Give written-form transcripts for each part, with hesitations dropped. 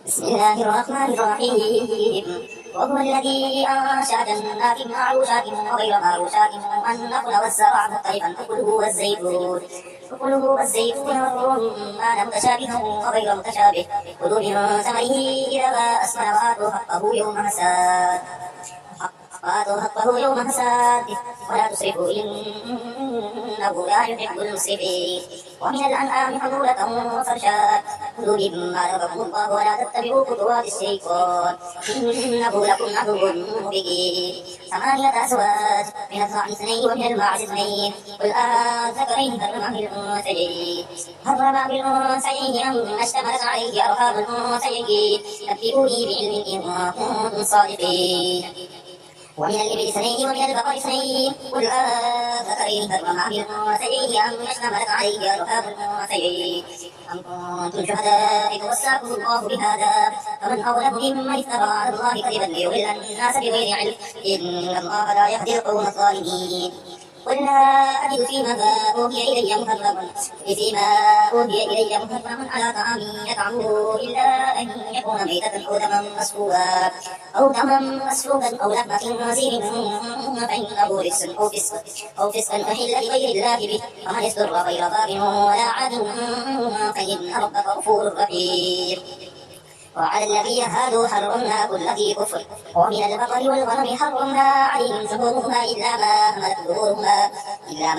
بسم الله الرحمن الرحيم. وهو الذي أنشأ جنات معروشات وغير معروشات والنخل والزرع مختلفا أكله والزيتون والرمان متشابها وغير متشابه. كلوا من ثمره إذا أثمر وآتوا حقه يوم حساده ولا تسرفوا إنه لا يحب المسرفين. ومن الأنعام حمولة وفرشا كلوا مما رزقكم الله ولا تتبعوا خطوات الشيطان إنه لكم عدو مبين. 8 أزواج من الضأن 2 ومن المعز 2 قل أذكرين حرم أم الأنثيين أم اشتملت عليه أرحام الأنثيين نبئوني بعلم إن كنتم صادقين. ومن الإبل 2 ومن البقر 2 قل أذكرين حرم أم الأنثيين أم اشتملت عليه أرحام الأنثيين أم كنتم شهداء إذ وصاكم الله بهذا فمن أظلم ممن افترى على الله كذبا ليضل الناس بغير علم إن الله لا يهدي القوم الظالمين. قل لا أجد فيما أوحي إلي محرما على طعام يطعمه إلا أن يكون ميتة أو دما مسفوكا أو لحم خنزير فإنه رجس أو فسقا أحل لغير الله به ومن اضطر غير باغ ولا عاد فإن ربك غفور رحيم. وعلى الذين هادوا حرمنا كل ذي كفر ومن البقر والغنم حرمنا عليهم شهورهما إلا ما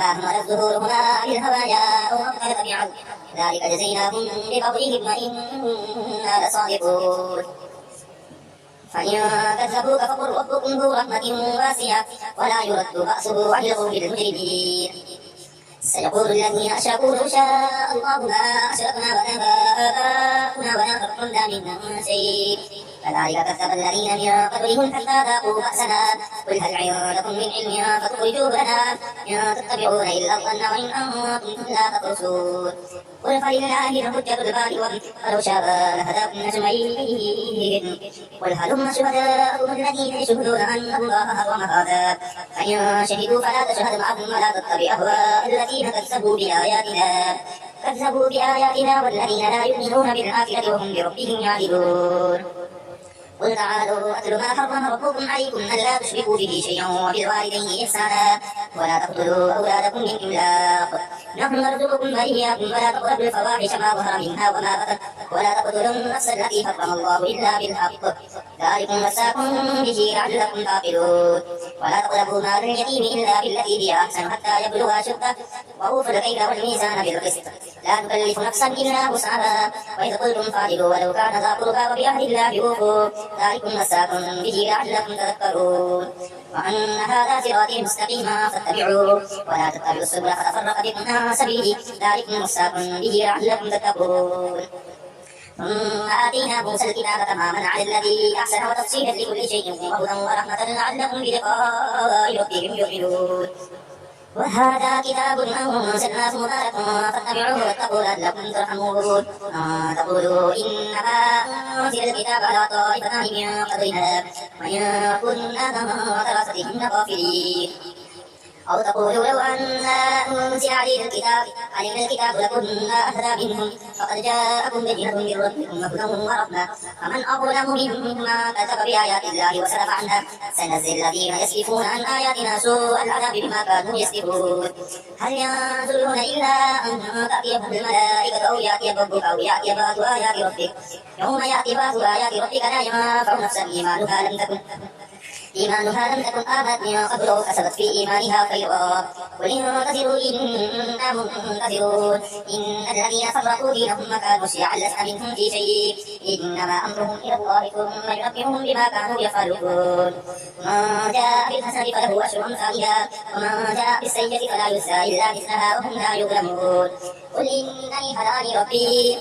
حملت ظهورهما بالهوايا أو ما اختلط بعض ذلك جزيناهم ببغيهم وإنا لصادقون. فإن كذبوك فقل ربكم ذو رحمة واسعة ولا يرد بأسه عن القوم المجرمين. سيقول الذين أشركوا لو شاء الله ما أشركنا وآباؤنا ولا حرمنا من شيء كذلك كذب الذين من قبلهم حتى ذاقوا بأسنا قل هل عندكم من علم فتخرجوه لنا إن تتبعون إلا الظن وإن أنتم لا تخرجون. قل فلله الحجة البالغة ولو شاء لهداكم أجمعين. قل هلم شهداءكم الذين يشهدون أن الله حرم هذا فإن شهدوا فلا تشهد معهم ولا تتبع أهواء الذين كذبوا بآياتنا والذين لا يؤمنون بالآخرة وهم بربهم يعدلون. قل تعالوا أتل ما حرم ربكم عليكم ألا تشركوا به شيئا وبالوالدين إحسانا ولا تقتلوا أولادكم من إملاق نحن نرزقكم وإياكم ولا تقربوا الفواحش ما ظهر منها وما بطن ولا تقتلوا النفس التي حرم الله إلا بالحق ذلكم وصاكم به لعلكم تعقلون. ولا تقربوا مال اليتيم إلا بالتي هي أحسن حتى يبلغ أشده وأوفوا الكيل والميزان بالقسط لا نكلف نفسا إلا وسعها وإذ قلتم فاعلوا ولو كان ذا قربى وبعهد الله أوفوا ذلكم وصاكم به لعلكم تذكرون. وأن هذا صراطي مستقيما فاتبعوه ولا تتبعوا السبل فتفرق بكم عن سبيله ذلكم وصاكم به لعلكم تتقون. ثم آتينا موسى الكتاب تماما على الذي أحسن وتفصيلا لكل شيء وهدى ورحمة لعلهم بلقاء ربهم يؤمنون. وهذا كتاب أنزلناه مبارك فاتبعوه واتقوا لعلكم ترحمون. تقولوا إنما أنزل الكتاب على طائفتان من قبلنا وإن كنا عن دراستهم غافلين. أو تقولوا لو أن أنزل علينا الكتاب لكنا أهدى منهم فقد جاءكم بينة من ربكم وهدى ورحمة فمن أظلم مما كذب بآيات الله وصدف عنها سنجزي الذين يصرفون عن آياتنا سوء العذاب بما كانوا يصدفون. هل ينظرون إلا أن تأتيهم الملائكة أو يأتي ربك أو يأتي بعض آيات ربك يوم يأتي بعض آيات ربك لا ينفع نفسا إيمانها لم تكن آمنت من قبل أو كسبت في إيمانها خيرا قل انتظروا إنا منتظرون. إن الذين فرقوا دينهم وكانوا شيعا لست منهم في شيء إنما أمرهم إلى الله ثم ينبئهم بما كانوا يفعلون. من جاء بالحسنة فله أشر أمثالها ومن جاء بالسيئة فلا يجزى إلا مثلها وهم لا يظلمون. قل إنني هداني ربي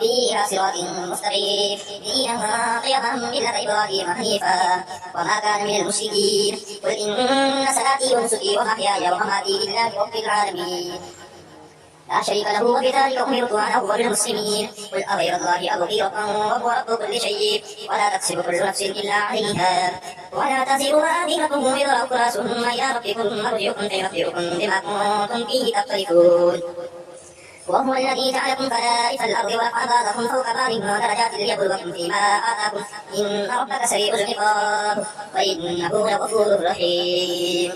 إلى صراط مستقيم دينا قيما ملة إبراهيم حنيفا وما كان من المشركين. قل إن صلاتي ونسكي ومحياي ومماتي لله رب العالمين لا شريك له وبذلك أمرت وأنا أول المسلمين. قل أغير الله أبغي ربا وهو رب كل شيء ولا تكسب كل نفس إلا عليها ولا تزر وازرة وزر أخرى ثم إلى ربكم مرجعكم فينبئكم بما كنتم فيه تختلفون. وهو الذي جعلكم خلائف الأرض ورفع بعضكم فوق بعض درجات ليبلوكم فيما آتاكم إن ربك سريع العقاب وإنه لغفور رحيم.